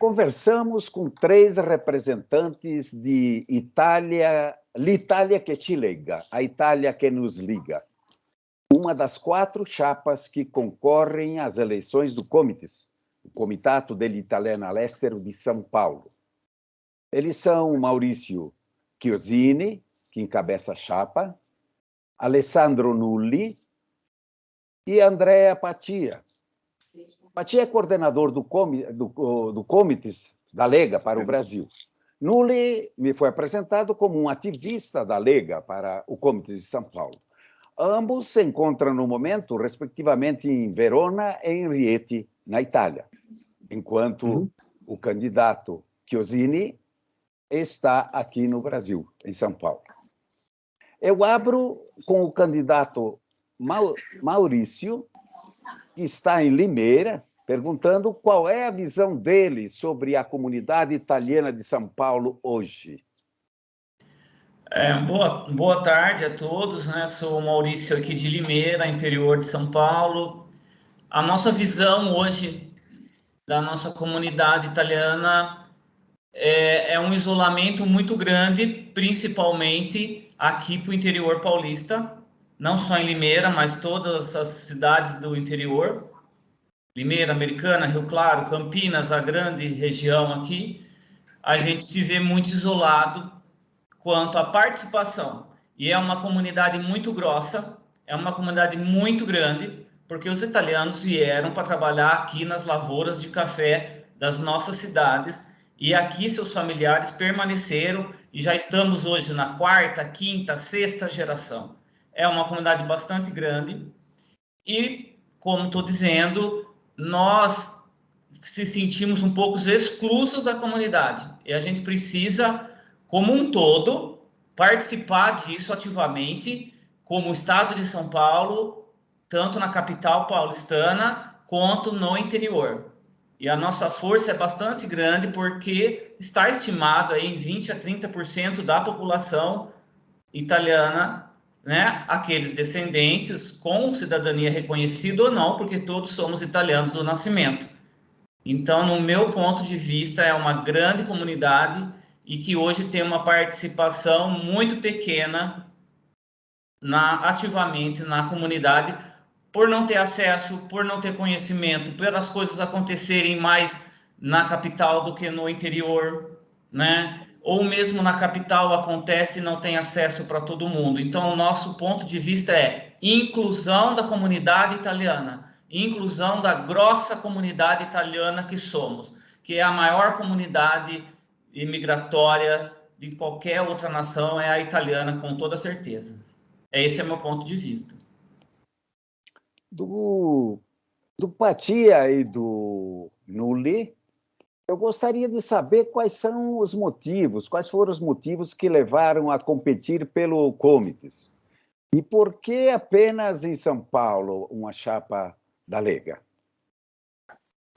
Conversamos com 3 representantes de Itália, l'Italia que ci lega, a Itália que nos liga. Uma das 4 chapas que concorrem às eleições do Comites, o Comitato dell'Italiano all'Estero de São Paulo. Eles são Maurício Chiosini, que encabeça a chapa, Alessandro Nulli e Andrea Patia. Patia é coordenador do Comites da Lega para o Brasil. Nulli me foi apresentado como um ativista da Lega para o Comites de São Paulo. Ambos se encontram no momento, respectivamente, em Verona e em Rieti, na Itália, enquanto o candidato Chiosini está aqui no Brasil, em São Paulo. Eu abro com o candidato Maurício, que está em Limeira, perguntando qual é a visão dele sobre a comunidade italiana de São Paulo hoje. Boa tarde a todos, né? Sou o Maurício aqui de Limeira, interior de São Paulo. A nossa visão hoje da nossa comunidade italiana é um isolamento muito grande, principalmente aqui para o interior paulista, não só em Limeira, mas todas as cidades do interior. Limeira, Americana, Rio Claro, Campinas, a grande região aqui, a gente se vê muito isolado quanto à participação. E é uma comunidade muito grossa, é uma comunidade muito grande, porque os italianos vieram para trabalhar aqui nas lavouras de café das nossas cidades, e aqui seus familiares permaneceram, e já estamos hoje na 4ª, 5ª, 6ª geração. É uma comunidade bastante grande, e, como estou dizendo, nós se sentimos um pouco exclusos da comunidade, e a gente precisa, como um todo, participar disso ativamente, como o estado de São Paulo, tanto na capital paulistana, quanto no interior. E a nossa força é bastante grande, porque está estimado aí em 20% a 30% da população italiana, né, aqueles descendentes com cidadania reconhecida ou não, porque todos somos italianos do nascimento. Então, no meu ponto de vista, é uma grande comunidade e que hoje tem uma participação muito pequena ativamente na comunidade, por não ter acesso, por não ter conhecimento, pelas coisas acontecerem mais na capital do que no interior, né? Ou mesmo na capital acontece e não tem acesso para todo mundo. Então, o nosso ponto de vista é inclusão da comunidade italiana, inclusão da grossa comunidade italiana que somos, que é a maior comunidade imigratória de qualquer outra nação, é a italiana, com toda certeza. Esse é o meu ponto de vista. Do Patia e do Nulli, eu gostaria de saber quais são os motivos, quais foram os motivos que levaram a competir pelo Comites. E por que apenas em São Paulo uma chapa da Lega?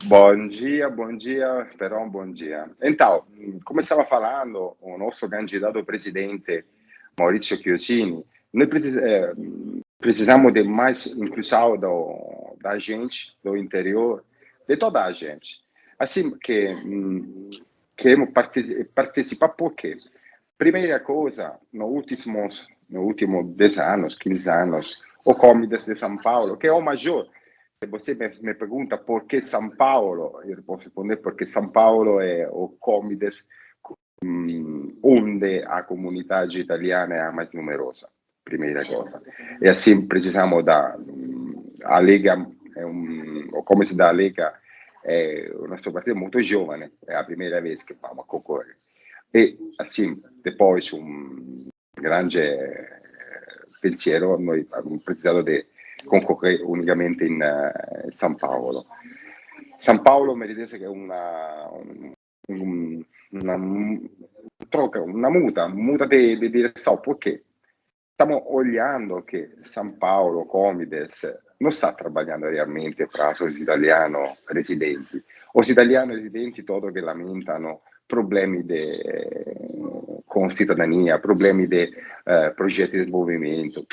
Bom dia, Perón, bom dia. Então, como estava falando o nosso candidato presidente, Maurizio Chiosini, nós precisamos de mais inclusão da gente, do interior, de toda a gente. Assim que queremos participar por quê? Primeira coisa, nos últimos 10 anos, 15 anos, o Comites de São Paulo, que é o maior. Se você me pergunta por que São Paulo, eu posso responder porque São Paulo é o Comites onde a comunidade italiana é a mais numerosa, primeira coisa. E assim precisamos a Lega, o Comites da Lega, o nosso partido é muito jovem, é a primeira vez que vamos concorrer. E assim, depois grande pensiero, noi abbiamo precisato di concorrere unicamente in San Paolo. San Paolo mi ritengo che è una muta di direzione, perché stiamo olhando che San Paolo, Comites, non sta lavorando realmente per os italiani residenti. Os italiani residenti tutti che lamentano problemi con cidadania, problemi di progetti di movimento,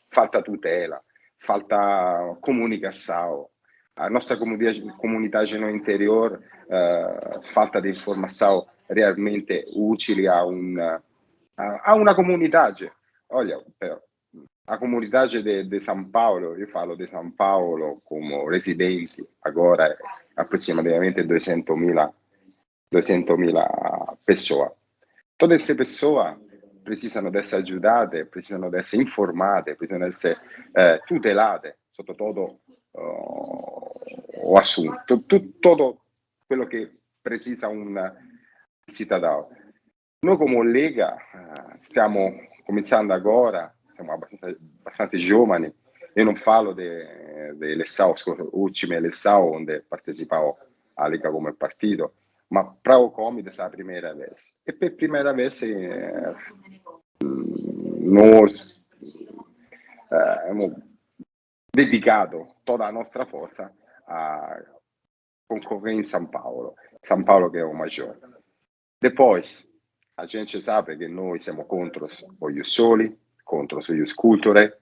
falta tutela, falta comunicação, a nossa comunidade no interior falta de informação realmente útil a uma comunidade. Olha, a comunidade de São Paulo, eu falo de São Paulo como residente, agora aproximadamente 200.000 pessoas. Todas essas pessoas precisam de ser ajudadas, precisam de ser informadas, precisam de ser tuteladas, sotto todo o assunto, tutto quello che precisa un cittadino. Noi come Lega stiamo cominciando agora, siamo abbastanza giovani, io non falo dell'Essao, ultime Essao, onde partecipavo a Lega come partito, ma para o Comites é a primeira vez. E pela primeira vez nós hemos dedicado toda a nossa força a concorrer em São Paulo que é o maior. Depois, a gente sabe que nós somos contra os soli, contra os cultores.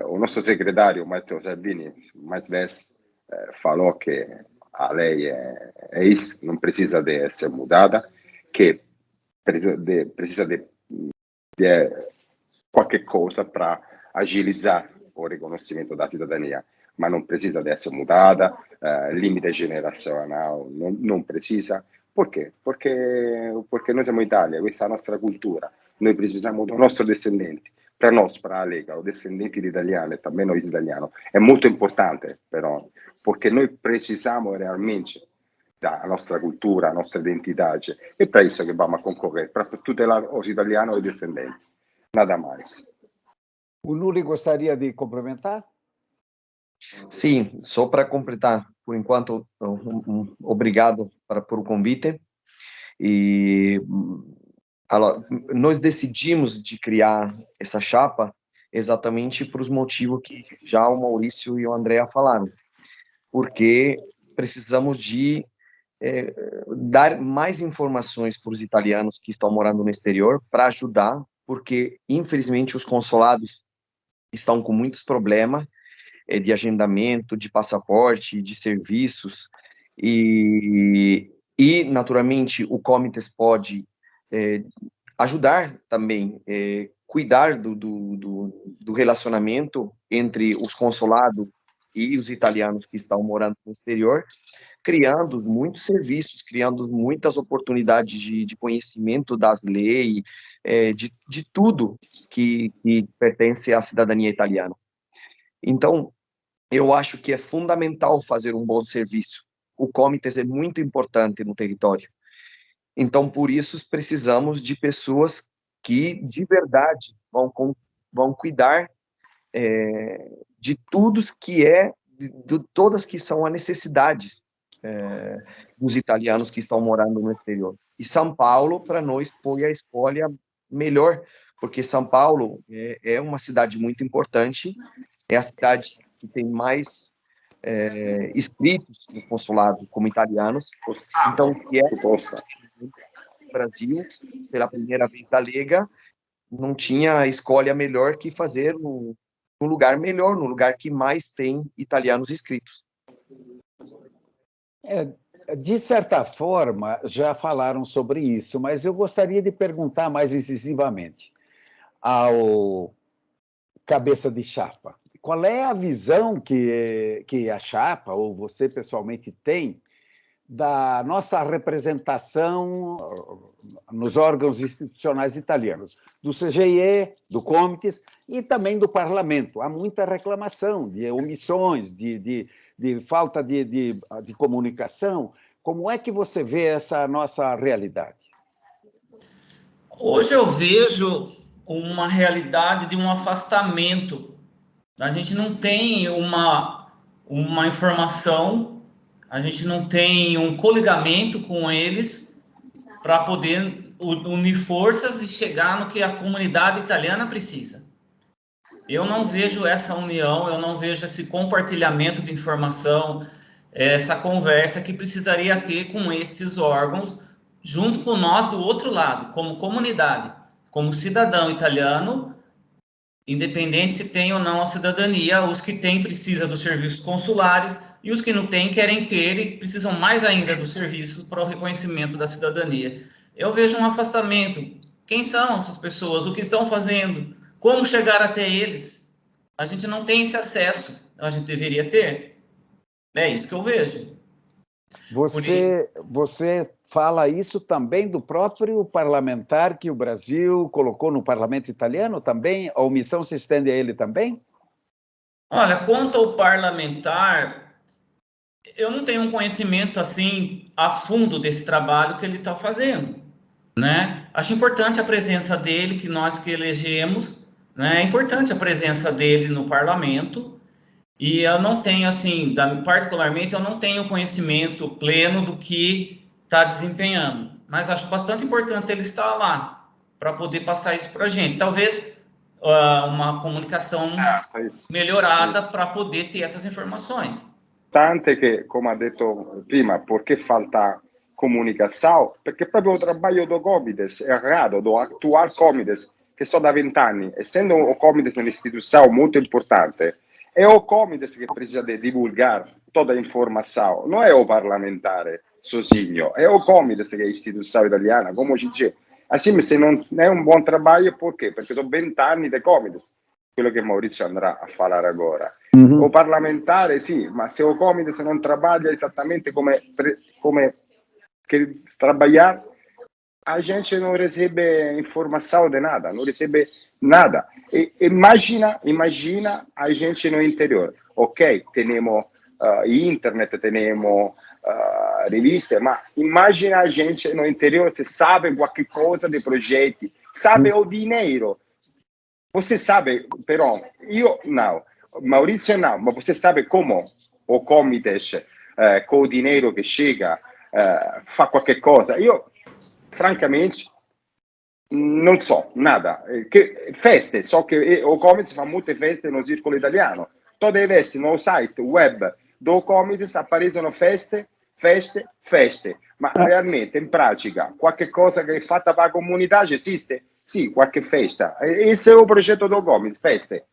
O nosso secretário, Matteo Salvini, mais vezes falou que a lei é isso, não precisa de ser mudada, que precisa de qualquer coisa para agilizar o reconhecimento da cidadania, mas não precisa de ser mudada, limite generacional não precisa. Por quê? Porque nós siamo Itália, questa è la nostra cultura, noi precisamos do nostro descendente. Para nós, para a Lega, o descendente de italiano e também nós italianos, é muito importante, però, porque nós precisamos realmente da nostra cultura, a nostra identidade, e para isso que vamos a concorrer, para tutelar os italianos e descendentes, nada mais. O Nuri gostaria de complementar? Sim, só para completar, por enquanto, obrigado por o convite. E nós decidimos de criar essa chapa exatamente por os motivos que já o Maurício e o Andrea falaram, porque precisamos de dar mais informações para os italianos que estão morando no exterior para ajudar, porque infelizmente os consulados estão com muitos problemas de agendamento, de passaporte, de serviços, e naturalmente o Comites pode ajudar também, cuidar do relacionamento entre os consulados e os italianos que estão morando no exterior, criando muitos serviços, criando muitas oportunidades de conhecimento das leis, de tudo que pertence à cidadania italiana. Então, eu acho que é fundamental fazer um bom serviço. O Comites é muito importante no território. Então, por isso, precisamos de pessoas que, de verdade, vão cuidar de tudo que de todas que são as necessidades dos italianos que estão morando no exterior. E São Paulo, para nós, foi a escolha melhor, porque São Paulo é uma cidade muito importante, é a cidade que tem mais inscritos no consulado como italianos. Então, que é o Brasil, pela primeira vez da Lega, não tinha escolha melhor que fazer no lugar melhor, no lugar que mais tem italianos inscritos. De certa forma, já falaram sobre isso, mas eu gostaria de perguntar mais incisivamente ao cabeça de chapa. Qual é a visão que a chapa, ou você pessoalmente tem, da nossa representação nos órgãos institucionais italianos, do CGIE, do Comites e também do Parlamento? Há muita reclamação de omissões, de falta de comunicação. Como é que você vê essa nossa realidade? Hoje eu vejo uma realidade de um afastamento. A gente não tem uma informação, a gente não tem um coligamento com eles para poder unir forças e chegar no que a comunidade italiana precisa. Eu não vejo essa união, eu não vejo esse compartilhamento de informação, essa conversa que precisaria ter com estes órgãos, junto com nós do outro lado, como comunidade, como cidadão italiano, independente se tem ou não a cidadania. Os que têm precisam dos serviços consulares, e os que não têm querem ter e precisam mais ainda dos serviços para o reconhecimento da cidadania. Eu vejo um afastamento. Quem são essas pessoas? O que estão fazendo? Como chegar até eles? A gente não tem esse acesso. A gente deveria ter. É isso que eu vejo. Você fala isso também do próprio parlamentar que o Brasil colocou no parlamento italiano também? A omissão se estende a ele também? Olha, quanto ao parlamentar, eu não tenho um conhecimento assim a fundo desse trabalho que ele está fazendo, né? Acho importante a presença dele, que nós que elegemos, né? É importante a presença dele no parlamento. E eu não tenho, assim, particularmente, eu não tenho conhecimento pleno do que está desempenhando. Mas acho bastante importante ele estar lá, para poder passar isso para a gente. Talvez uma comunicação melhorada para poder ter essas informações. Tante che, come ha detto prima, perché falta comunicação? Perché proprio o trabalho do Comites è raro, do atual Comites, che sto da 20 anni, essendo o Comites un'istituição muito importante, é o Comites che precisa de divulgar toda a informação, não é o parlamentare sozinho, é o Comites che è istituição italiana, come ci dice. Assim, se non è un buon trabalho, perché? Perché sono 20 anni di Comites, quello che Maurizio andrà a falar agora. O parlamentare sì, ma se o Comites non trabalha exatamente come che trabalhar, a gente não recebe informação de nada, não recebe nada. E imagina a gente no interior. Ok, temos internet, temos riviste, ma immagina a gente no interior se sabe qualche cosa dei progetti, sabe o dinheiro. Você sabe, però, io não, Maurizio não, mas você sabe como o Comites, com o dinheiro que chega, fa qualche cosa. Io, francamente, non so, nada. Feste, so che o Comites fa molte feste no circolo italiano. Toda vez no site web do Comites appaiono feste, ma realmente, in pratica, qualche cosa che è fatta per la comunità esiste? Sì, qualche festa. Esse é o projeto do Comites, feste.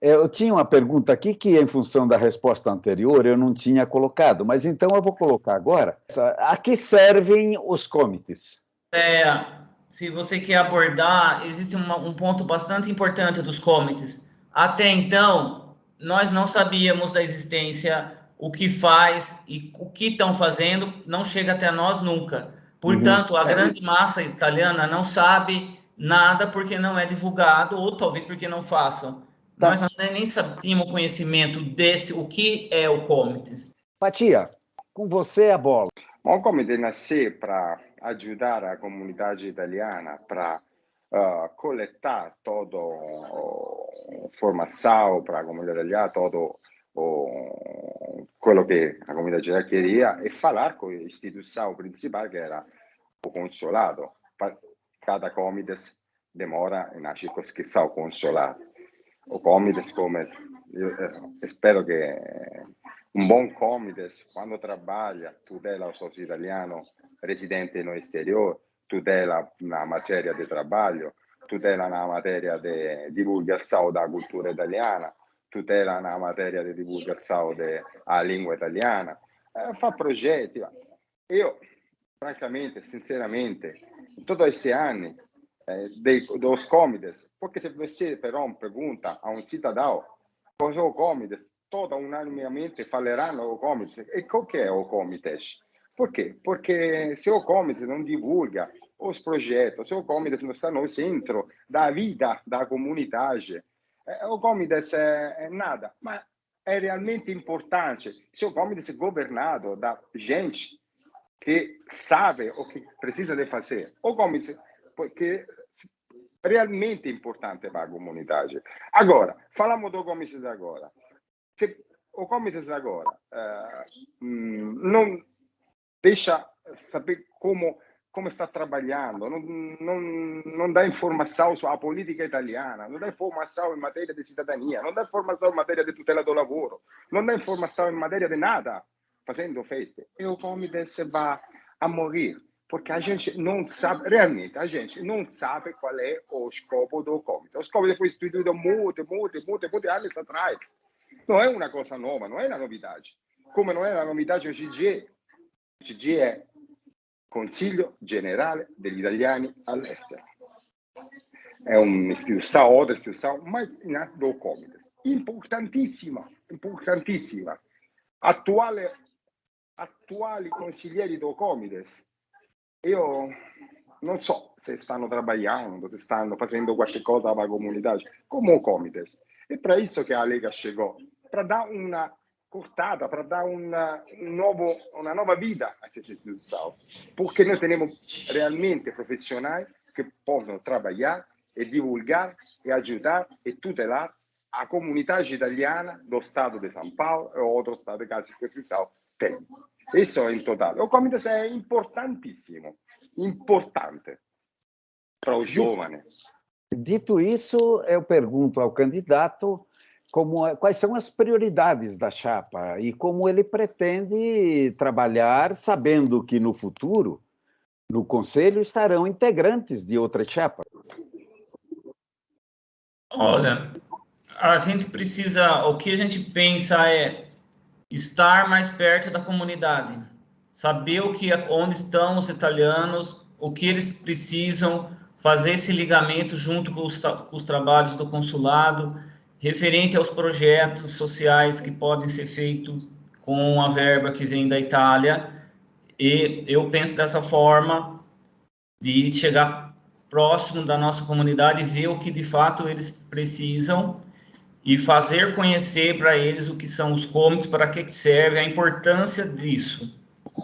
Eu tinha uma pergunta aqui que, em função da resposta anterior, eu não tinha colocado, mas então eu vou colocar agora. A que servem os comitês? Se você quer abordar, existe um ponto bastante importante dos comitês. Até então, nós não sabíamos da existência, o que faz e o que estão fazendo não chega até nós nunca. Portanto, a grande massa italiana não sabe nada porque não é divulgado, ou talvez porque não façam. Tá. Nós nem tínhamos conhecimento desse, o que é o comitês. Patia, com você a bola. O Comitê nasceu para ajudar a comunidade italiana, para coletar toda a informação para a comunidade italiana, todo quello che la comunità italiana queria, e falar com a instituição principal, que era o consulado. Cada comites demora na circoscrição consulado. O comites, come io spero che un buon comites, quando trabalha, tutela o socio italiano residente no exterior, tutela na matéria de trabalho, tutela na matéria de divulgação da cultura italiana, tutela na matéria de divulgação da língua italiana, fa progetti. Io, francamente, sinceramente, in tutti questi anni dos comites, porque se você però pergunta a un cidadão cosa é o comites, toda unanimemente faleranno o comites. E o que é o comites? Por quê? Porque se o comites não divulga os projetos, se o comites não está no centro da vida da comunidade, o comites é nada. Mas é realmente importante se o comites é governado da gente que sabe o que precisa de fazer. O comites, porque realmente importante para a comunidade. Agora, falamos do comites agora. Se o comites agora não deixa saber como está trabalhando, não dá informação sobre a política italiana, não dá informação em matéria de cidadania, não dá informação em matéria de tutela do lavoro, não dá informação em matéria de nada, fazendo feste, e o comites vai a morrer, porque a gente não sabe, realmente, a gente não sabe qual é o scopo do comitê. O comitê foi instituído muitos anos atrás. Não é uma coisa nova, não é uma novidade. Como não é uma novidade o CGIE. O CGIE é Consiglio Generale degli Italiani all'Estero. É uma instituição, outra instituição, mas do Comites. Importantíssima, importantíssima. Attuali consiglieri do Comites, io non so se stanno trabalhando, se stanno fazendo qualche cosa para a comunidade, como o Comites. É para isso que a Lega chegou, para dar uma cortada, para dar uma nova vida a essas instituições. Porque nós temos realmente profissionais que possam trabalhar e divulgar e ajudar e tutelar a comunidade italiana do Estado de São Paulo e outros estados de caso que são tem. Isso é em total. O Comites é importantíssimo, importante para os jovens. Dito isso, eu pergunto ao candidato quais são as prioridades da chapa e como ele pretende trabalhar, sabendo que no futuro, no Conselho, estarão integrantes de outra chapa. Olha, a gente precisa, o que a gente pensa é estar mais perto da comunidade, saber onde estão os italianos, o que eles precisam, fazer esse ligamento junto com os trabalhos do consulado, referente aos projetos sociais que podem ser feitos com a verba que vem da Itália. E eu penso dessa forma, de chegar próximo da nossa comunidade e ver o que de fato eles precisam e fazer conhecer para eles o que são os comités, para que serve, a importância disso,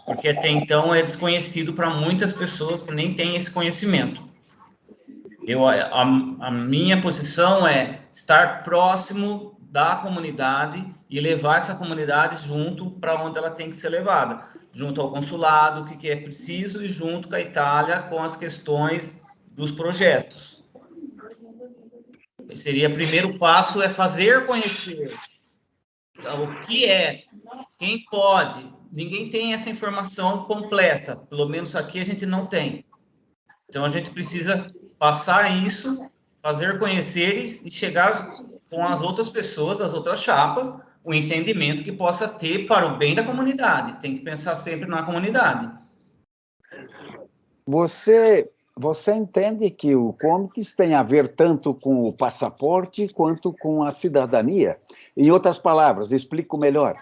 porque até então é desconhecido para muitas pessoas que nem têm esse conhecimento. A minha posição é estar próximo da comunidade e levar essa comunidade junto para onde ela tem que ser levada, junto ao consulado, o que é preciso, e junto com a Itália com as questões dos projetos. Seria o primeiro passo, é fazer conhecer o que é, quem pode. Ninguém tem essa informação completa, pelo menos aqui a gente não tem. Então a gente precisa passar isso, fazer conhecer e chegar com as outras pessoas das outras chapas, o entendimento que possa ter para o bem da comunidade. Tem que pensar sempre na comunidade. Você entende que o Comites tem a ver tanto com o passaporte quanto com a cidadania? Em outras palavras, explico melhor.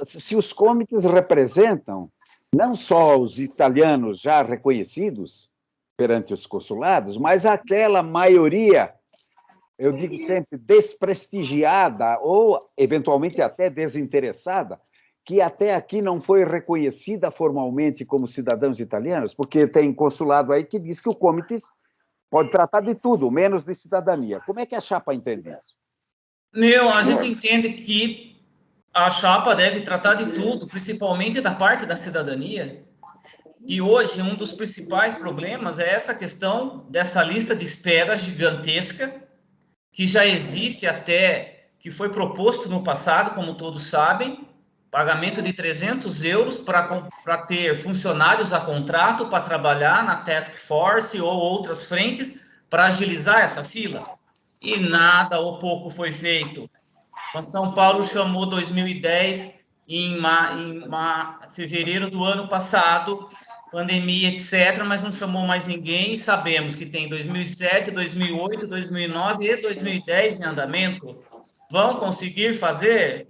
Se os Comites representam não só os italianos já reconhecidos perante os consulados, mas aquela maioria, eu digo sempre, desprestigiada ou, eventualmente, até desinteressada, que até aqui não foi reconhecida formalmente como cidadãos italianos, porque tem consulado aí que diz que o Comites pode tratar de tudo, menos de cidadania. Como é que a chapa entende isso? A gente entende que a chapa deve tratar de tudo, principalmente da parte da cidadania, e hoje um dos principais problemas é essa questão dessa lista de espera gigantesca, que já existe até, que foi proposto no passado, como todos sabem, pagamento de 300 euros para ter funcionários a contrato para trabalhar na Task Force ou outras frentes para agilizar essa fila. E nada ou pouco foi feito. A São Paulo chamou 2010, em fevereiro do ano passado, pandemia, etc., mas não chamou mais ninguém, e sabemos que tem 2007, 2008, 2009 e 2010 em andamento. Vão conseguir fazer?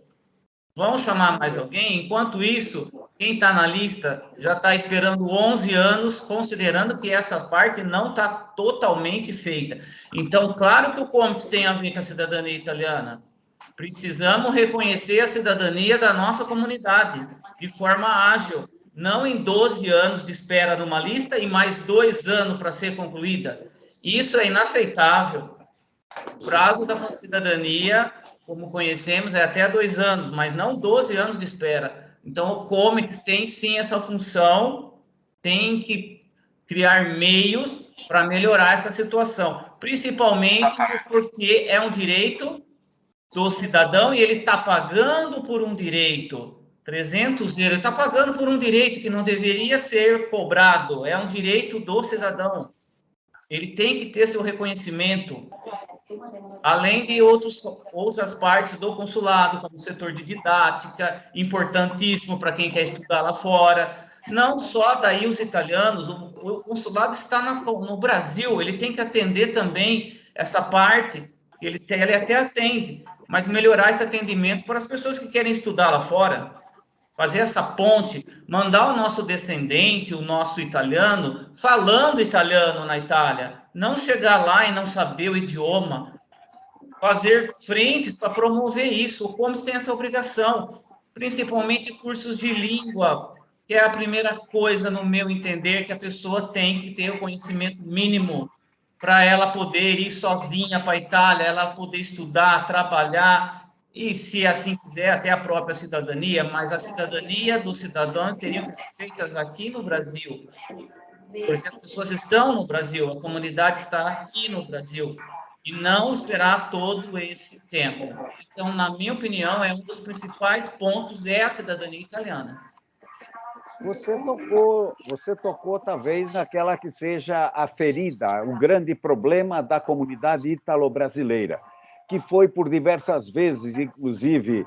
Vão chamar mais alguém? Enquanto isso, quem está na lista já está esperando 11 anos, considerando que essa parte não está totalmente feita. Então, claro que o Comites tem a ver com a cidadania italiana. Precisamos reconhecer a cidadania da nossa comunidade de forma ágil, não em 12 anos de espera numa lista e mais 2 anos para ser concluída. Isso é inaceitável. O prazo da cidadania, como conhecemos, é até 2 anos, mas não 12 anos de espera. Então, o Comites tem sim essa função, tem que criar meios para melhorar essa situação, principalmente porque é um direito do cidadão e ele está pagando por um direito. 300 euros, ele está pagando por um direito que não deveria ser cobrado, é um direito do cidadão. Ele tem que ter seu reconhecimento. além de outras partes do consulado, como o setor de didática, importantíssimo para quem quer estudar lá fora. Não só daí os italianos, o consulado está no Brasil, ele tem que atender também essa parte, que ele até atende, mas melhorar esse atendimento para as pessoas que querem estudar lá fora. Fazer essa ponte, mandar o nosso descendente, o nosso italiano, falando italiano na Itália, não chegar lá e não saber o idioma, fazer frentes para promover isso. O Comes tem essa obrigação, principalmente cursos de língua, que é a primeira coisa, no meu entender, que a pessoa tem que ter o conhecimento mínimo para ela poder ir sozinha para a Itália, ela poder estudar, trabalhar, e se assim quiser, até a própria cidadania, mas a cidadania dos cidadãos teriam que ser feitas aqui no Brasil, porque as pessoas estão no Brasil, a comunidade está aqui no Brasil, e não esperar todo esse tempo. Então, na minha opinião, é um dos principais pontos é a cidadania italiana. Você tocou talvez naquela que seja a ferida, o grande problema da comunidade italo-brasileira, que foi por diversas vezes, inclusive,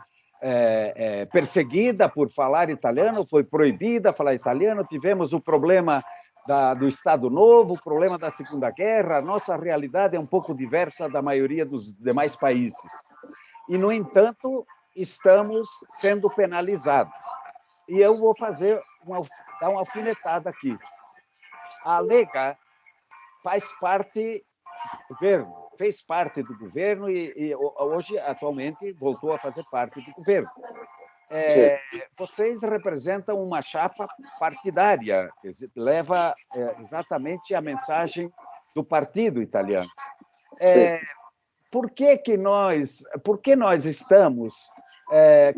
perseguida por falar italiano, foi proibida falar italiano, tivemos o problema do Estado Novo, o problema da Segunda Guerra, a nossa realidade é um pouco diversa da maioria dos demais países. E, no entanto, estamos sendo penalizados. E eu vou dar uma alfinetada aqui. A Lega faz parte do governo, fez parte do governo e hoje, atualmente, voltou a fazer parte do governo. Vocês representam uma chapa partidária, que leva exatamente a mensagem do partido italiano. Por que nós estamos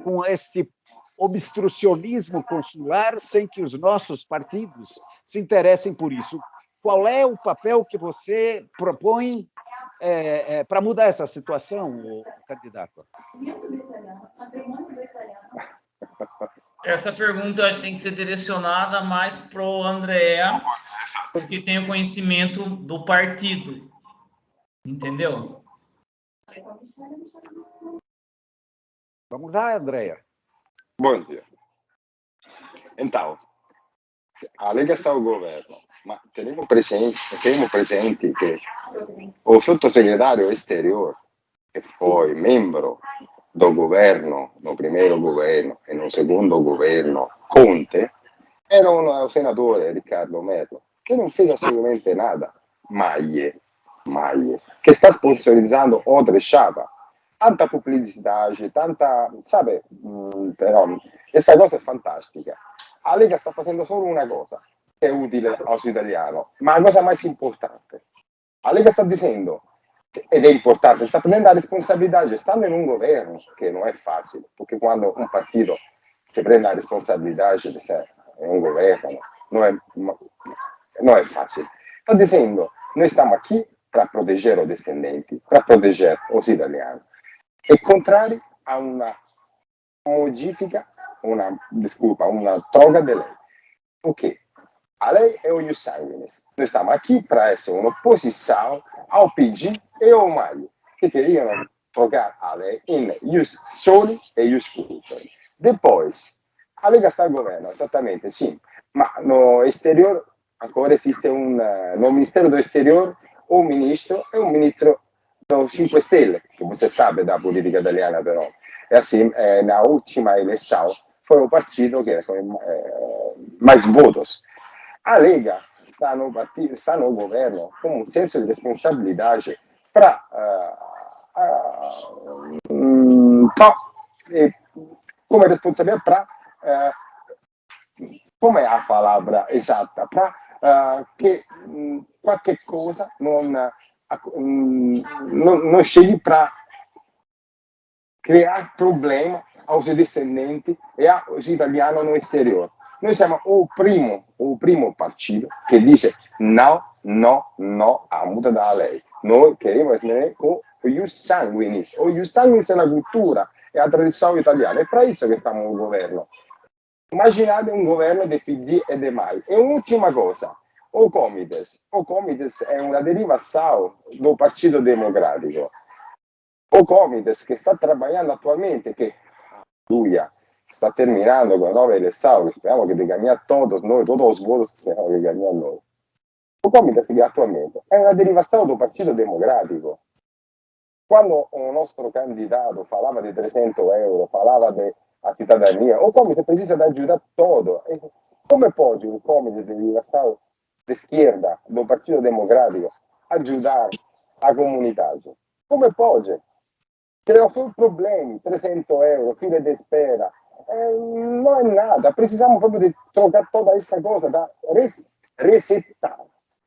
com este obstrucionismo consular sem que os nossos partidos se interessem por isso? Qual é o papel que você propõe para mudar essa situação, candidato? Essa pergunta acho que tem que ser direcionada mais para o Andrea, porque tem o conhecimento do partido. Entendeu? Vamos lá, Andrea. Bom dia. Então, a Lega está ao governo, ma teniamo presenti che o sottosegretario exterior, che foi membro do governo, no primeiro governo e no secondo governo Conte, era un senatore, Riccardo Merlo, che non fece assolutamente nada, mai, che sta sponsorizzando oltre Sciapa. Tanta pubblicità, tanta, sabe, però questa cosa è fantastica. La Lega sta facendo solo una cosa che è utile aos italianos, ma la cosa mais importante. La Lega sta dicendo, ed è importante, sta prendendo la responsabilità, stando in un governo, che non è facile, perché quando un partito si prende la responsabilità di essere in un governo, non è facile. Sta dicendo, noi stiamo qui per proteggere i descendenti, per proteggere os italiani. È contrario a una modifica, una troca di lei. Ok, a lei è un ius sanguinis. Noi stiamo qui per essere un'opposizione ao PG e ao Maio, che queriano trocare a lei in ius soli e ius cultori. Depois, a Lega sta al governo, esattamente, sì, ma no esterior ancora esiste no Ministero do Exterior un ministro e un ministro 5 Stelle, che você sabe da politica italiana però, e assim, na última eleição foi o partido que foi mais votos. A Lega está no governo com um senso de responsabilidade para come responsabilità para come è la palavra esatta, para che qualche cosa non scegli para criar problema aos descendenti e aos italiani no exterior. Noi siamo o primo partito che dice no a muta da lei. Noi queremos essere con ius sanguinis. O ius sanguinis è la cultura e la tradizione italiana. È per isso che stiamo al governo. Immaginate un governo di PD e di MAI. E un'ultima cosa, O Comites è una derivação do Partido Democrático. O Comites que está trabalhando atualmente, que, aleluia, está terminando com a nova eleição, esperamos que de ganhar todos nós, todos os votos que esperamos que ganhar nós. O Comites que atualmente è una derivação do Partido Democrático. Quando o nostro candidato falava di 300 euro, falava di cidadania, o Comites precisa de ajudar todo. Come pode um Comites de derivação de esquerda do Partido Democrático ajudar a comunidade? Come pode? Criou problemi, 300 euro, fila de espera, não é nada. Precisamos proprio de trocar toda essa coisa, da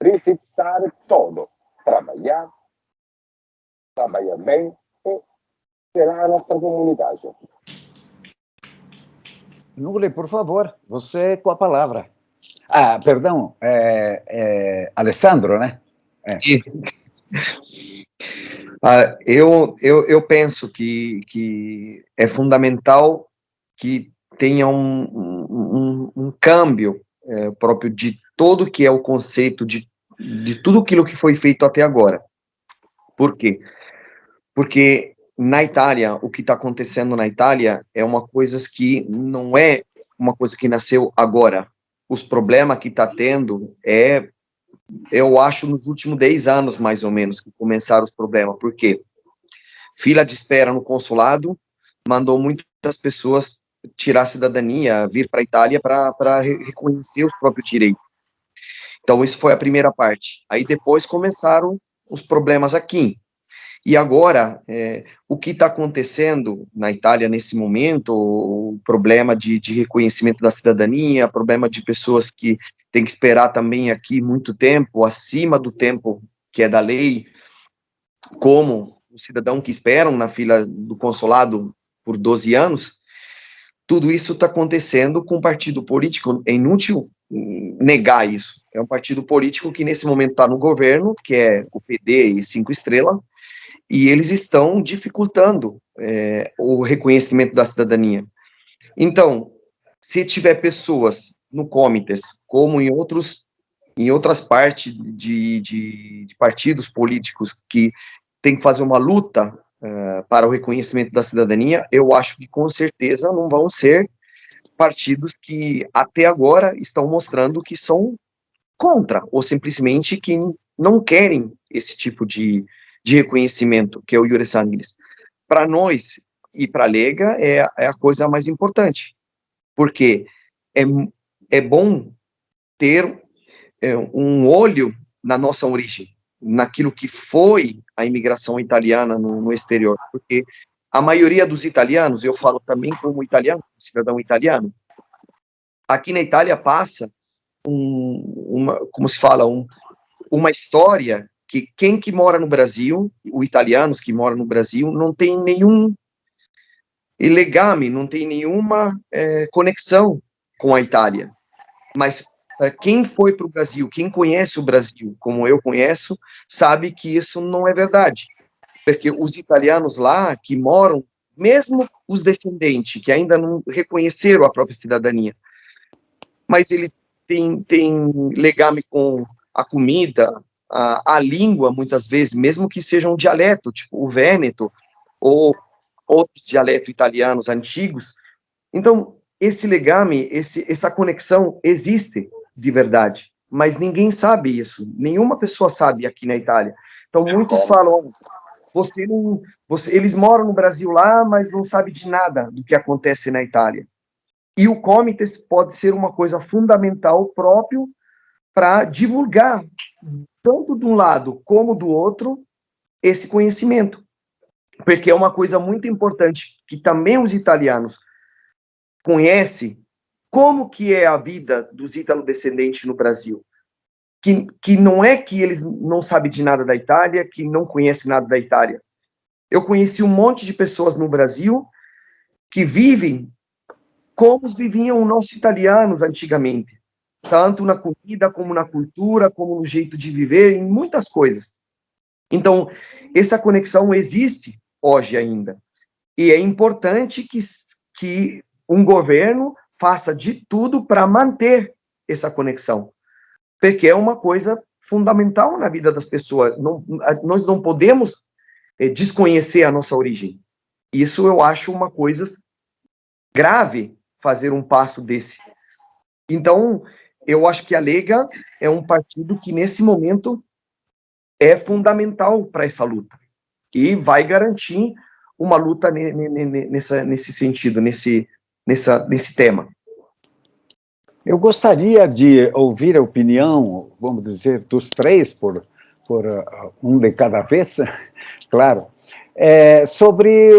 resetar todo, trabalhar bem e será a nossa comunidade. Nule, por favor, você com a palavra. Ah, perdão, Alessandro, né? Eu penso que é fundamental que tenha um câmbio próprio de todo que é o conceito de tudo aquilo que foi feito até agora. Por quê? Porque na Itália, o que está acontecendo na Itália é uma coisa que não é uma coisa que nasceu agora. Os problemas que está tendo eu acho, nos últimos 10 anos, mais ou menos, que começaram os problemas. Por quê? Fila de espera no consulado mandou muitas pessoas tirar a cidadania, vir para a Itália para reconhecer os próprios direitos. Então, isso foi a primeira parte. Aí, depois, começaram os problemas aqui. E agora, o que está acontecendo na Itália nesse momento, o problema de reconhecimento da cidadania, problema de pessoas que têm que esperar também aqui muito tempo, acima do tempo que é da lei, como o cidadão que esperam na fila do consulado por 12 anos, tudo isso está acontecendo com um partido político. É inútil negar isso. É um partido político que nesse momento está no governo, que é o PD e 5 Estrelas, e eles estão dificultando o reconhecimento da cidadania. Então, se tiver pessoas no Comites, como em outras partes de partidos políticos que tem que fazer uma luta para o reconhecimento da cidadania, eu acho que com certeza não vão ser partidos que até agora estão mostrando que são contra, ou simplesmente que não querem esse tipo de reconhecimento, que é o Iure Sanguinis. Para nós e para a Lega é a coisa mais importante, porque é bom ter um olho na nossa origem, naquilo que foi a imigração italiana no exterior, porque a maioria dos italianos, eu falo também como italiano, cidadão italiano, aqui na Itália passa como se fala, uma história que quem que mora no Brasil, os italianos que moram no Brasil, não tem nenhum legame, não tem nenhuma conexão com a Itália. Mas para quem foi para o Brasil, quem conhece o Brasil, como eu conheço, sabe que isso não é verdade. Porque os italianos lá que moram, mesmo os descendentes, que ainda não reconheceram a própria cidadania, mas eles têm legame com a comida, a língua, muitas vezes, mesmo que seja um dialeto, tipo o vêneto, ou outros dialetos italianos antigos. Então, esse legame, essa conexão existe de verdade, mas ninguém sabe isso, nenhuma pessoa sabe aqui na Itália. Então, muitos falam, eles moram no Brasil lá, mas não sabem de nada do que acontece na Itália. E o Comites pode ser uma coisa fundamental próprio para divulgar, tanto de um lado como do outro, esse conhecimento. Porque é uma coisa muito importante que também os italianos conhecem como que é a vida dos italo-descendentes no Brasil. Que não é que eles não sabem de nada da Itália, que não conhecem nada da Itália. Eu conheci um monte de pessoas no Brasil que vivem como viviam os nossos italianos antigamente, tanto na comida, como na cultura, como no jeito de viver, em muitas coisas. Então, essa conexão existe hoje ainda, e é importante que um governo faça de tudo para manter essa conexão, porque é uma coisa fundamental na vida das pessoas. Nós não podemos desconhecer a nossa origem. Isso eu acho uma coisa grave, fazer um passo desse. Então, eu acho que a Lega é um partido que, nesse momento, é fundamental para essa luta. E vai garantir uma luta nesse sentido, nesse tema. Eu gostaria de ouvir a opinião, vamos dizer, dos três, por um de cada vez, claro, sobre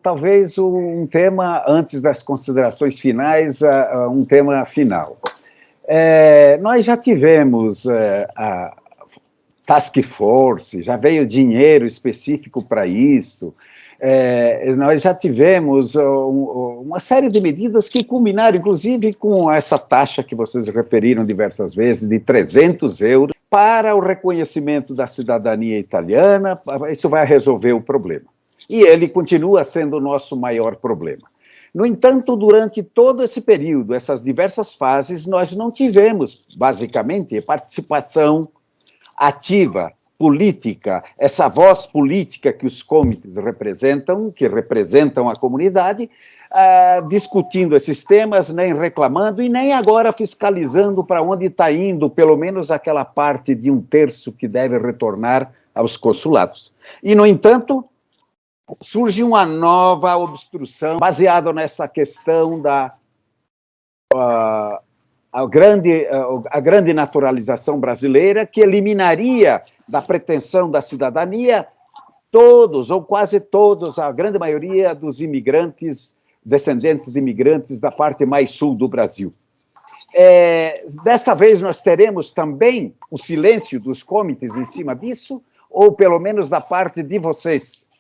talvez um tema, antes das considerações finais, um tema final. Nós já tivemos a Task Force, já veio dinheiro específico para isso, nós já tivemos uma série de medidas que culminaram, inclusive, com essa taxa que vocês referiram diversas vezes, de 300 euros, para o reconhecimento da cidadania italiana. Isso vai resolver o problema. E ele continua sendo o nosso maior problema. No entanto, durante todo esse período, essas diversas fases, nós não tivemos, basicamente, participação ativa, política, essa voz política que os comitês representam, que representam a comunidade, discutindo esses temas, nem reclamando e nem agora fiscalizando para onde está indo, pelo menos aquela parte de 1/3 que deve retornar aos consulados. E, no entanto, surge uma nova obstrução baseada nessa questão da a grande naturalização brasileira, que eliminaria da pretensão da cidadania todos, ou quase todos, a grande maioria dos imigrantes, descendentes de imigrantes da parte mais sul do Brasil. Desta vez nós teremos também o silêncio dos comitês em cima disso, ou pelo menos da parte de vocês.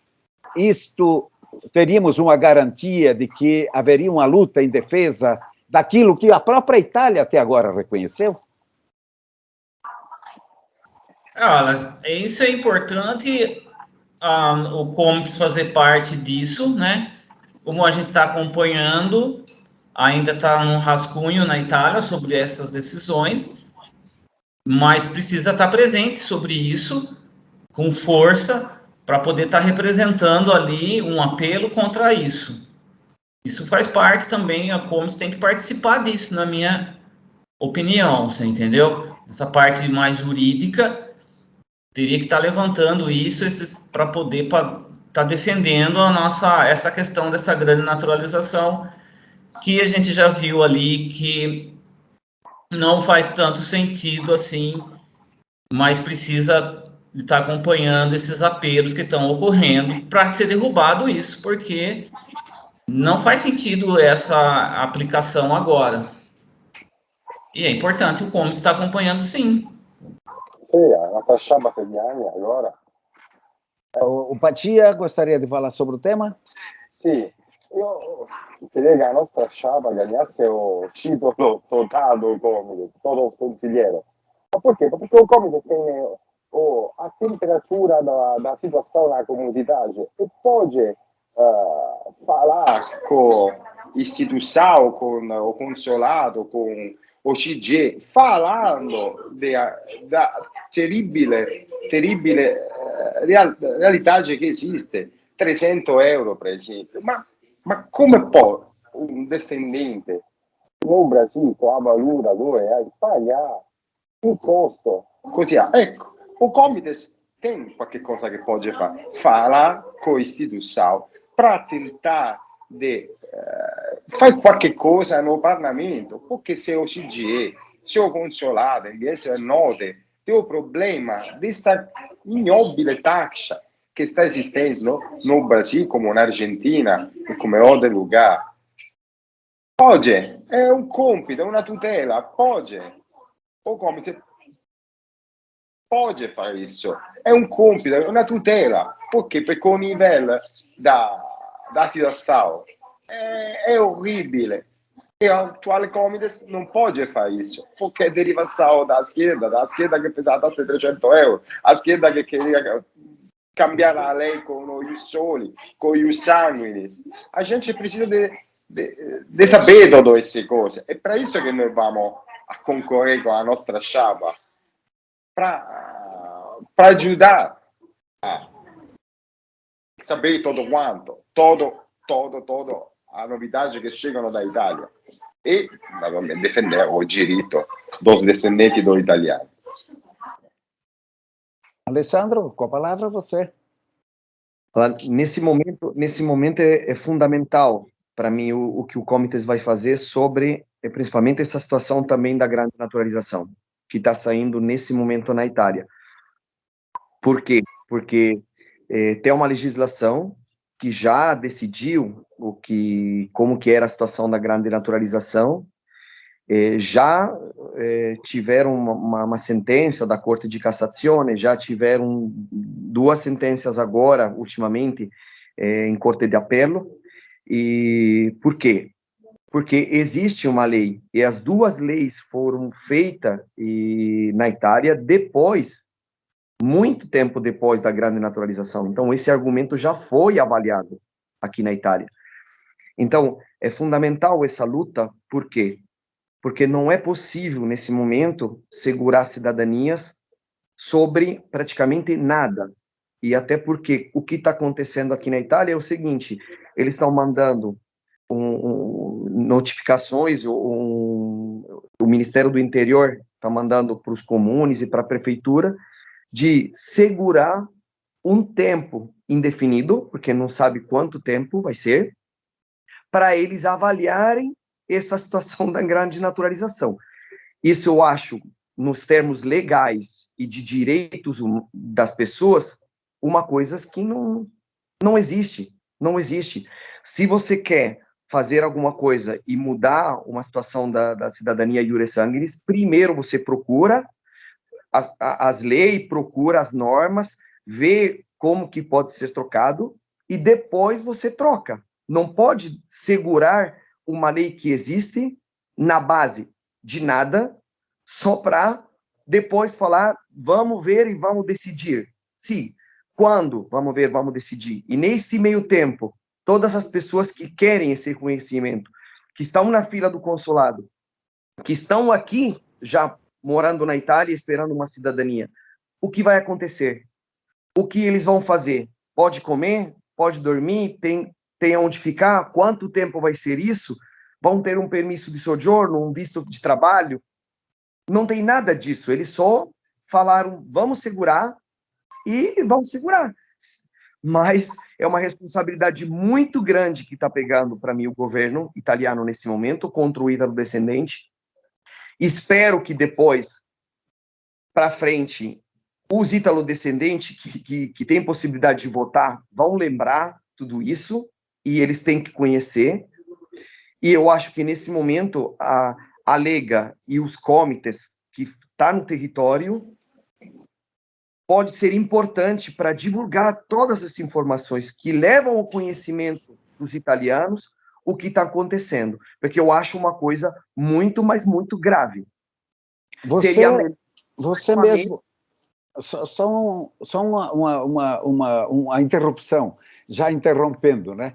Teríamos uma garantia de que haveria uma luta em defesa daquilo que a própria Itália até agora reconheceu? Isso é importante, o Comitês fazer parte disso, né? Como a gente está acompanhando, ainda está no rascunho na Itália sobre essas decisões, mas precisa estar presente sobre isso, com força, para poder estar representando ali um apelo contra isso. Isso faz parte também, a Comitês tem que participar disso, na minha opinião, você entendeu? Essa parte mais jurídica teria que estar levantando isso para poder estar defendendo essa questão dessa grande naturalização, que a gente já viu ali que não faz tanto sentido assim, mas precisa estar acompanhando esses apelos que estão ocorrendo para ser derrubado isso, porque não faz sentido essa aplicação agora. E é importante o Comitês estar acompanhando, sim. Una tracciata per gli anni, allora. O Patia gostaria de falar sobre o tema? Sì, io credo che la nostra sciapa gannasse o titolo dotato come todo consigliere. Ma perché? Perché un comune tem a temperatura da situação na comunidade e pode falar com instituição, com o consulado, com o CG, falando da terribile realtà che esiste, 300 euro per esempio, ma come può un descendente no Brasil com a valuta dove pagar um custo così? Ecco, o Comitês tem qualche cosa che pode fare, falar com a instituição para tentar de faz qualche cosa no Parlamento, porque se o CGE, se o consolado, invece di note, tem o problema dessa ignobile taxa che sta esistendo no Brasil, come na Argentina e come outro lugar. Oggi è un compito, è una tutela, pode. O Comitês pode fare isso. È un compito, è una tutela, perché o livello da situação é orribile. E o atuale Comitês não pode fare isso, porque derivação da esquerda que precisava dar 300 euros, a esquerda que queria cambiar a lei com os soli, com os sanguíneos. A gente precisa de saber todas essas coisas. É para isso que nós vamos a concorrer com a nossa chapa para ajudar a saber todo quanto, todo a novidade que chegam da Itália e defender o direito dos descendentes do italiano. Alessandro, com a palavra você. Nesse momento é fundamental para mim o que o Comites vai fazer sobre, principalmente, essa situação também da grande naturalização, que está saindo nesse momento na Itália. Por quê? Porque tem uma legislação que já decidiu como que era a situação da grande naturalização, já tiveram uma sentença da Corte de Cassazione, já tiveram 2 sentenças agora, ultimamente, em Corte de Apelo. E por quê? Porque existe uma lei, e as 2 leis foram feitas na Itália depois, muito tempo depois da grande naturalização. Então, esse argumento já foi avaliado aqui na Itália. Então, é fundamental essa luta, por quê? Porque não é possível, nesse momento, segurar cidadanias sobre praticamente nada. E até porque o que está acontecendo aqui na Itália é o seguinte, eles estão mandando notificações, o Ministério do Interior está mandando para os comunes e para a prefeitura de segurar um tempo indefinido, porque não sabe quanto tempo vai ser, para eles avaliarem essa situação da grande naturalização. Isso eu acho, nos termos legais e de direitos das pessoas, uma coisa que não existe. Não existe. Se você quer fazer alguma coisa e mudar uma situação da cidadania iure sanguinis, primeiro você procura as leis, procura as normas, vê como que pode ser trocado e depois você troca. Não pode segurar uma lei que existe na base de nada, só para depois falar, vamos ver e vamos decidir. Sim, quando? Vamos ver, vamos decidir. E nesse meio tempo, todas as pessoas que querem esse reconhecimento, que estão na fila do consulado, que estão aqui já morando na Itália esperando uma cidadania, o que vai acontecer? O que eles vão fazer? Pode comer? Pode dormir? Tem onde ficar? Quanto tempo vai ser isso? Vão ter um permisso de sojourno, um visto de trabalho? Não tem nada disso. Eles só falaram, vamos segurar, e vão segurar. Mas é uma responsabilidade muito grande que está pegando para mim o governo italiano nesse momento, contra o ítalo-descendente. Espero que depois, para frente, os ítalo-descendentes que têm possibilidade de votar vão lembrar tudo isso, e eles têm que conhecer. E eu acho que, nesse momento, a Lega e os comites que estão no território pode ser importante para divulgar todas as informações que levam ao conhecimento dos italianos o que está acontecendo, porque eu acho uma coisa muito, mas muito grave. Você mesmo... Só uma interrupção, já interrompendo, né?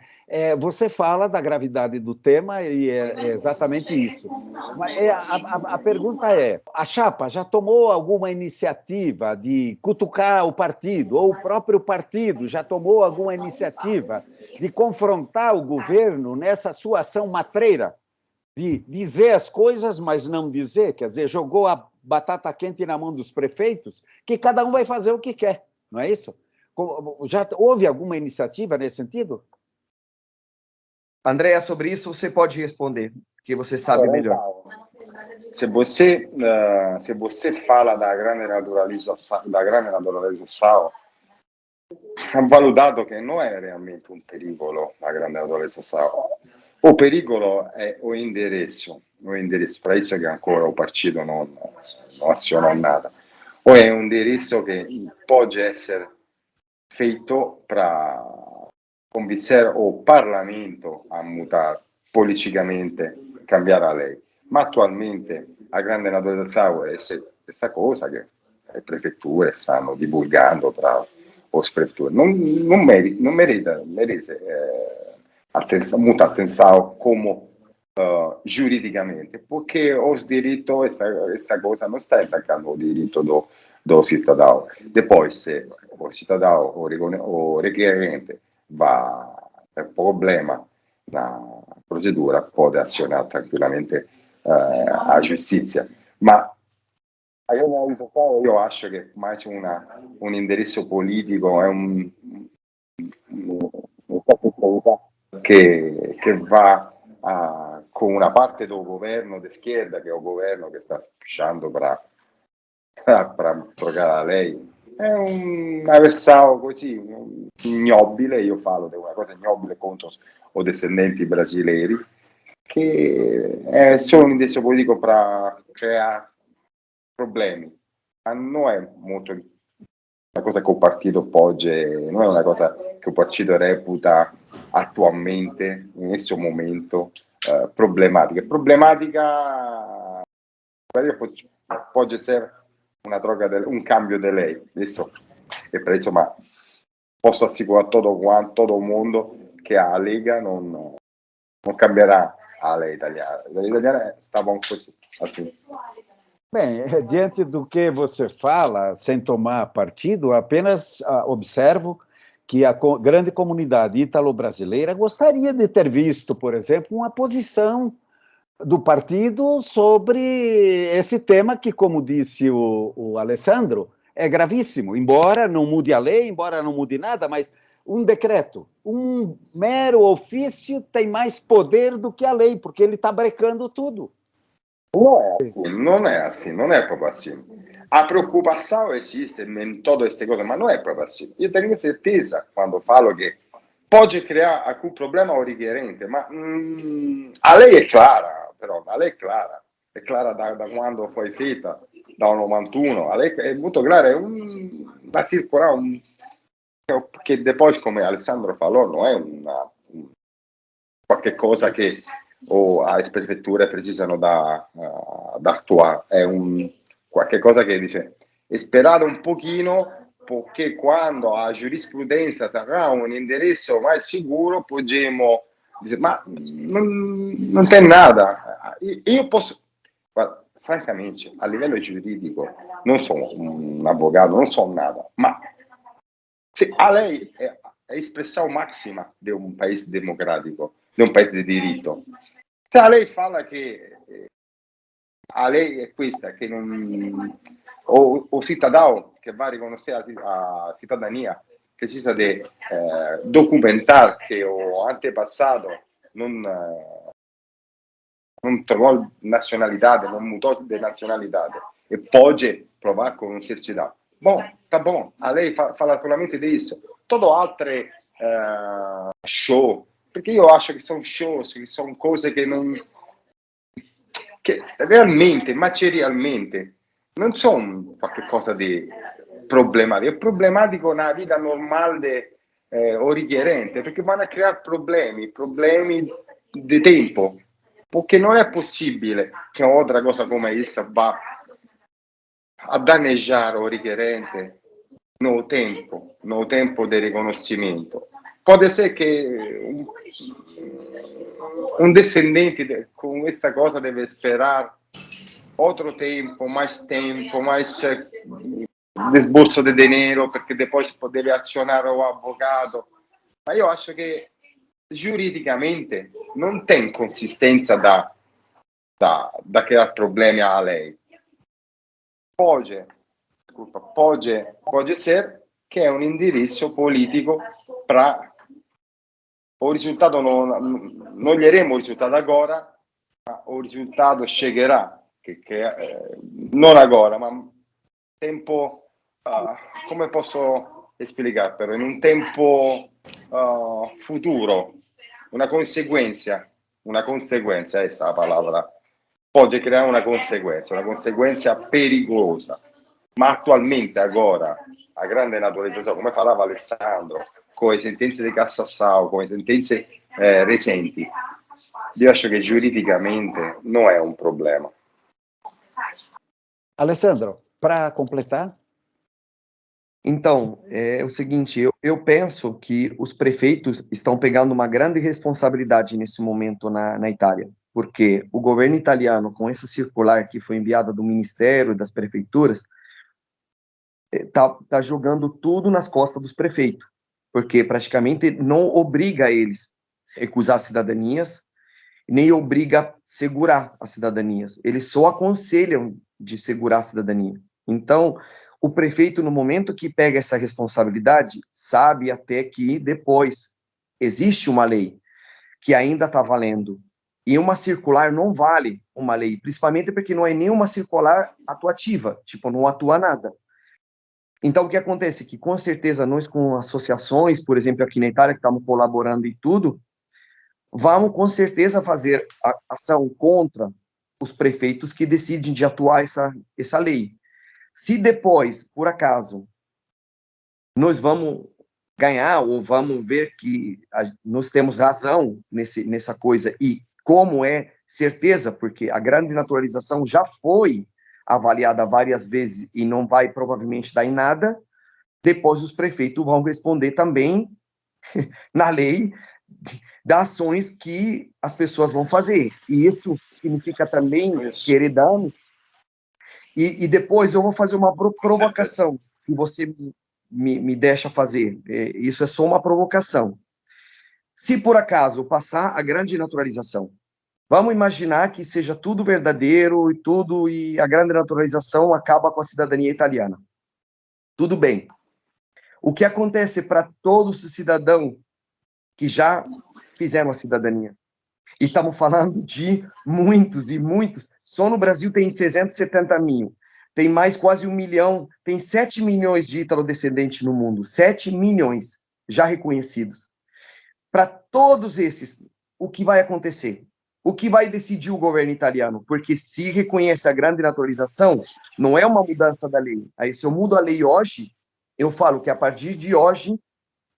Você fala da gravidade do tema e é exatamente isso. Mas a pergunta é, a chapa já tomou alguma iniciativa de cutucar o partido, ou o próprio partido já tomou alguma iniciativa de confrontar o governo nessa sua ação matreira, de dizer as coisas, mas não dizer, quer dizer, jogou a batata quente na mão dos prefeitos, que cada um vai fazer o que quer, não é isso? Já houve alguma iniciativa nesse sentido? Andréa, sobre isso você pode responder, porque você sabe melhor. Se você fala da grande naturalização, ha valutato che non è realmente un pericolo la grande naturalizazione. O pericolo è o indirizzo, per isso che ancora o partito non aziona nada. O è un indirizzo che può essere fatto per convincere o Parlamento a mutare politicamente, cambiare la legge. Ma attualmente la grande naturalizzazione è questa cosa che le prefetture stanno divulgando tra os prefeitos. Non merita muita atenção como juridicamente, porque os direitos, esta coisa não está atacando o direito do cidadão. Depois, se o cidadão o requerente va per problema na procedura, pode acionar tranquillamente a giustizia. Ma io acho che mais un indirizzo politico è che va con una parte del governo di schierda, che è il governo che sta pushando per abrogare la lei. È un avversario così ignobile, io parlo di una cosa ignobile contro i discendenti brasileri, che è solo un indirizzo politico per creare problemi. Ma non è molto una cosa che il partito pogge, non è una cosa che il partito reputa attualmente, in questo momento, problematica. Problematica può essere una droga, un cambio di lei. Adesso è preso, ma posso assicurare a todo il mondo che a Lega non cambierà a lei italiana. Le italiane stavano così, assim. Bem, diante do que você fala, sem tomar partido, apenas observo que a grande comunidade ítalo-brasileira gostaria de ter visto, por exemplo, uma posição do partido sobre esse tema que, como disse o Alessandro, é gravíssimo, embora não mude a lei, embora não mude nada, mas um decreto, um mero ofício tem mais poder do que a lei, porque ele está brecando tudo. Non è proprio assim. A preoccupazione esiste in tutte queste cose, ma non è proprio assim. Io tengo certeza quando parlo che può creare alcun problema o richiedente, ma a lei è clara, però, a lei è clara da quando fu fatta, dal 91, a lei è molto clara, è da circolare, che poi, come Alessandro falò, non è qualche cosa che le prefetture precisano da attuare, è qualche cosa che dice sperare un pochino perché quando la giurisprudenza sarà un indirizzo mai sicuro possiamo dire, ma non c'è nada. Io posso, guarda, francamente, a livello giuridico non sono un avvocato, non so nada, ma se a lei è espressione massima di un paese democratico, di un paese di diritto. Se a lei fala che a lei è questa, che non, o cittadino che va a riconoscere la cittadania, che si sa di documentare che o antepassato non trovò nazionalità, non mutò di nazionalità e poi provare con un certificato. Tá bom, a lei fala solamente disso. Todo altre show, perché io acho che sono show, che sono cose che non, che realmente, materialmente, non sono qualcosa di problematico. È problematico nella vita normale o richiedente, perché vanno a creare problemi di tempo, perché non è possibile che un'altra cosa come essa va a danneggiare o richiedente no tempo di riconoscimento. Può essere che un discendente con questa cosa deve sperare altro tempo, mais disborso di denaro, perché poi deve azionare l'avvocato. Ma io acho che giuridicamente non c'è consistenza da creare problemi a lei. Può essere che è un indirizzo politico per o risultato non gli daremo il risultato agora, ma il risultato sceglierà che non agora, ma tempo come posso spiegare, però in un tempo futuro, una conseguenza, essa è la parola. Può creare una conseguenza pericolosa, ma attualmente agora a grande naturalizzazione, come parlava Alessandro, con le sentenze di Cassazione, con le sentenze recenti, io acho che giuridicamente non è un problema. Alessandro, para completar? Então, é o seguinte, eu penso que os prefeitos estão pegando uma grande responsabilidade nesse momento na Itália, porque o governo italiano, com essa circular que foi enviada do Ministério e das prefeituras, tá jogando tudo nas costas dos prefeitos, porque praticamente não obriga eles a recusar cidadanias, nem obriga a segurar as cidadanias. Eles só aconselham de segurar a cidadania. Então, o prefeito, no momento que pega essa responsabilidade, sabe até que depois existe uma lei que ainda está valendo. E uma circular não vale uma lei, principalmente porque não é nenhuma circular atuativa, tipo, não atua nada. Então, o que acontece? Que, com certeza, nós com associações, por exemplo, aqui na Itália, que estamos colaborando e tudo, vamos, com certeza, fazer a ação contra os prefeitos que decidem de atuar essa lei. Se depois, por acaso, nós vamos ganhar ou vamos ver que nós temos razão nessa coisa e como é certeza, porque a grande naturalização já foi avaliada várias vezes e não vai provavelmente dar em nada, depois os prefeitos vão responder também na lei das ações que as pessoas vão fazer. E isso significa também querer danos. E depois eu vou fazer uma provocação, se você me deixa fazer. Isso é só uma provocação. Se por acaso passar a grande naturalização, vamos imaginar que seja tudo verdadeiro e a grande naturalização acaba com a cidadania italiana. Tudo bem. O que acontece para todos os cidadãos que já fizeram a cidadania? E estamos falando de muitos e muitos. Só no Brasil tem 670 mil. Tem mais quase 1 milhão. Tem 7 milhões de ítalo-descendentes no mundo. 7 milhões já reconhecidos. Para todos esses, o que vai acontecer? O que vai decidir o governo italiano? Porque se reconhece a grande naturalização, não é uma mudança da lei. Aí, se eu mudo a lei hoje, eu falo que a partir de hoje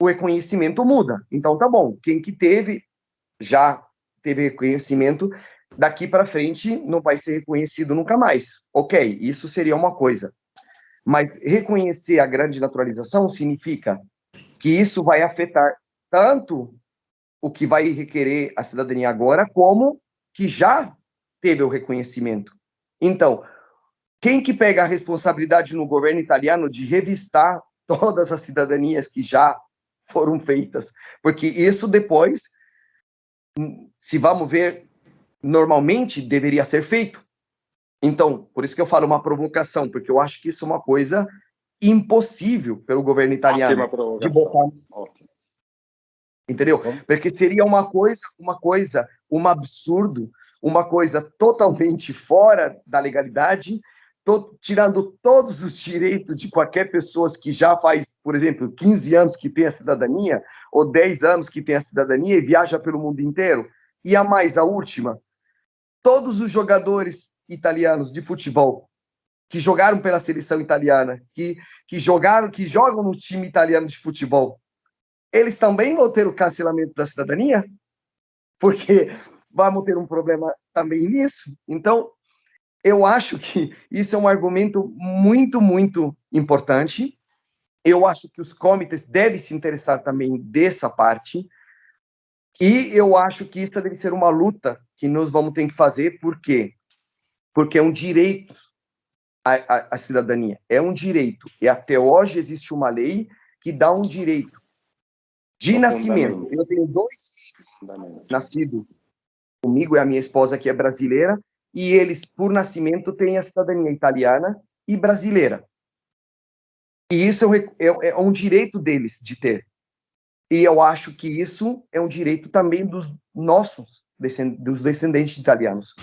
o reconhecimento muda. Então, tá bom. Quem que já teve reconhecimento, daqui para frente não vai ser reconhecido nunca mais. Ok, isso seria uma coisa. Mas reconhecer a grande naturalização significa que isso vai afetar tanto o que vai requerer a cidadania agora, como que já teve o reconhecimento. Então, quem que pega a responsabilidade no governo italiano de revistar todas as cidadanias que já foram feitas? Porque isso depois, se vamos ver, normalmente deveria ser feito. Então, por isso que eu falo uma provocação, porque eu acho que isso é uma coisa impossível pelo governo italiano de botar. Ótimo. Entendeu? Porque seria um absurdo, uma coisa totalmente fora da legalidade, tirando todos os direitos de qualquer pessoa que já faz, por exemplo, 15 anos que tem a cidadania, ou 10 anos que tem a cidadania e viaja pelo mundo inteiro. E a última, todos os jogadores italianos de futebol que jogaram pela seleção italiana, que jogam no time italiano de futebol, eles também vão ter o cancelamento da cidadania? Porque vamos ter um problema também nisso. Então, eu acho que isso é um argumento muito, muito importante. Eu acho que os comitês devem se interessar também dessa parte. E eu acho que isso deve ser uma luta que nós vamos ter que fazer. Por quê? Porque é um direito a cidadania. É um direito. E até hoje existe uma lei que dá um direito de nascimento. Eu tenho 2 filhos nascidos comigo, e a minha esposa, que é brasileira, e eles, por nascimento, têm a cidadania italiana e brasileira. E isso é um direito deles de ter. E eu acho que isso é um direito também dos dos descendentes italianos.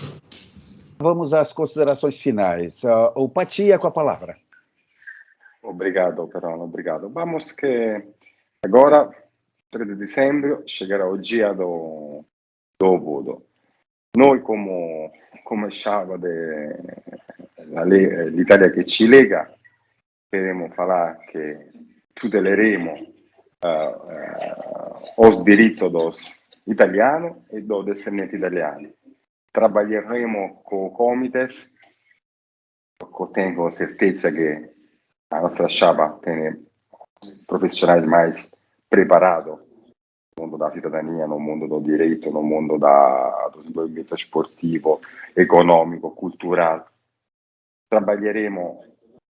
Vamos às considerações finais. O Patia com a palavra. Obrigado, Perón, obrigado. Vamos que agora, 3 de dezembro, chegará o dia do voto. Noi, come chave l'Italia che ci lega, queremos falar que tutelaremos os direitos dos italianos e dos descendentes italianos. Trabalharemos com comitês, porque tenho certeza que a nossa chapa tem profissionais mais preparados no mundo da cidadania, no mundo do direito, no mundo do desenvolvimento esportivo, econômico, cultural. Trabalharemos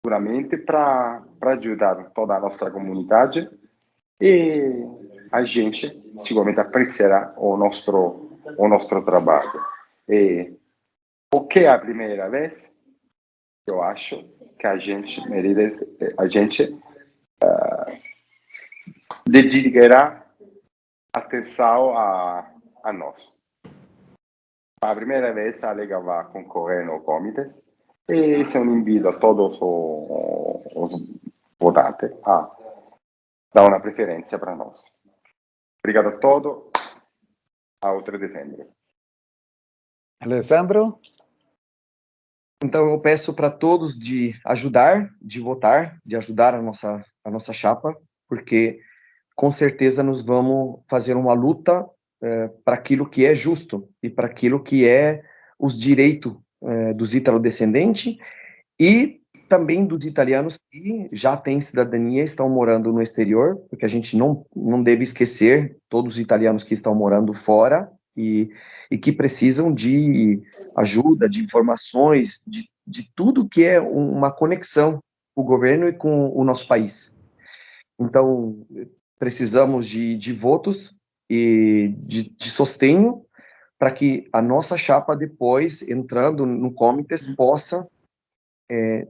seguramente para ajudar toda a nossa comunidade, e a gente seguramente apreciará o nosso trabalho. E porque é a primeira vez, eu acho que a gente dedicará atenção a nós. A primeira vez a Lega vai concorrer no comitê, e esse é um invito a todos os votantes a dar uma preferência para nós. Obrigado a todos. A 3 de dezembro. Alessandro? Então, eu peço para todos de ajudar, de votar, de ajudar a nossa chapa, porque com certeza nós vamos fazer uma luta para aquilo que é justo e para aquilo que é os direitos dos italo-descendentes e também dos italianos que já têm cidadania e estão morando no exterior, porque a gente não deve esquecer todos os italianos que estão morando fora e que precisam de ajuda, de informações, de tudo que é uma conexão com o governo e com o nosso país. Então, precisamos de votos e de sostenho para que a nossa chapa, depois, entrando no comitê, possa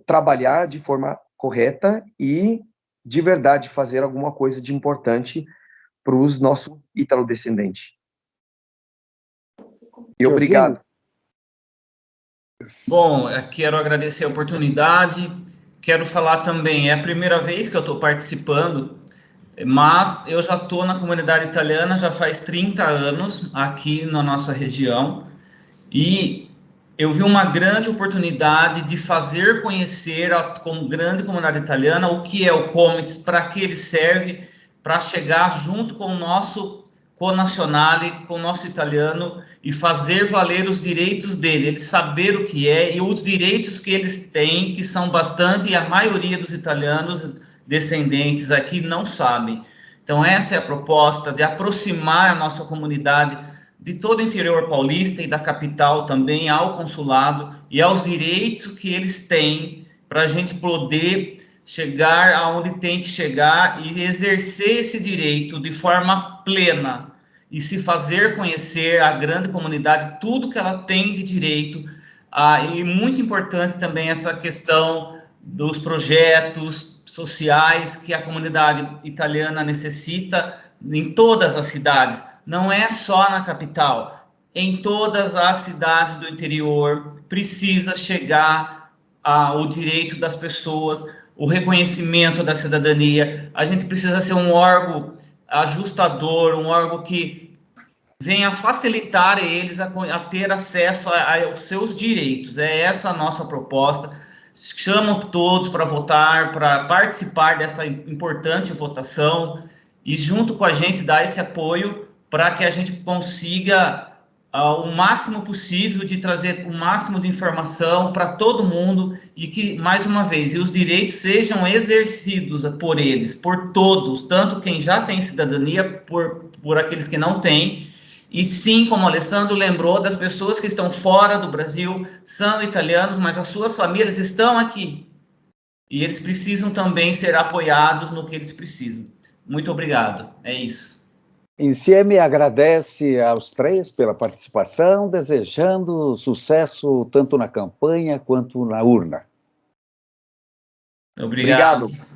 trabalhar de forma correta e, de verdade, fazer alguma coisa de importante para os nossos italo-descendentes. E obrigado. Bom, quero agradecer a oportunidade, quero falar também, é a primeira vez que eu estou participando, mas eu já estou na comunidade italiana já faz 30 anos, aqui na nossa região, e eu vi uma grande oportunidade de fazer conhecer como grande comunidade italiana o que é o Comites, para que ele serve, para chegar junto com o nosso connazionale, com o nosso italiano, e fazer valer os direitos dele, ele saber o que é e os direitos que eles têm, que são bastante, e a maioria dos italianos descendentes aqui não sabem. Então essa é a proposta, de aproximar a nossa comunidade de todo o interior paulista e da capital também ao consulado e aos direitos que eles têm, para a gente poder chegar aonde tem que chegar e exercer esse direito de forma plena e se fazer conhecer a grande comunidade, tudo que ela tem de direito. E muito importante também essa questão dos projetos sociais que a comunidade italiana necessita em todas as cidades, não é só na capital, em todas as cidades do interior precisa chegar o direito das pessoas, o reconhecimento da cidadania. A gente precisa ser um órgão ajustador, um órgão que venha facilitar eles a ter acesso aos seus direitos. É essa a nossa proposta. Chamo todos para votar, para participar dessa importante votação e junto com a gente dar esse apoio para que a gente consiga o máximo possível de trazer o máximo de informação para todo mundo e que, mais uma vez, os direitos sejam exercidos por eles, por todos, tanto quem já tem cidadania, por aqueles que não têm, e sim, como o Alessandro lembrou, das pessoas que estão fora do Brasil, são italianos, mas as suas famílias estão aqui. E eles precisam também ser apoiados no que eles precisam. Muito obrigado. É isso. Insieme agradece aos três pela participação, desejando sucesso tanto na campanha quanto na urna. Obrigado. Obrigado.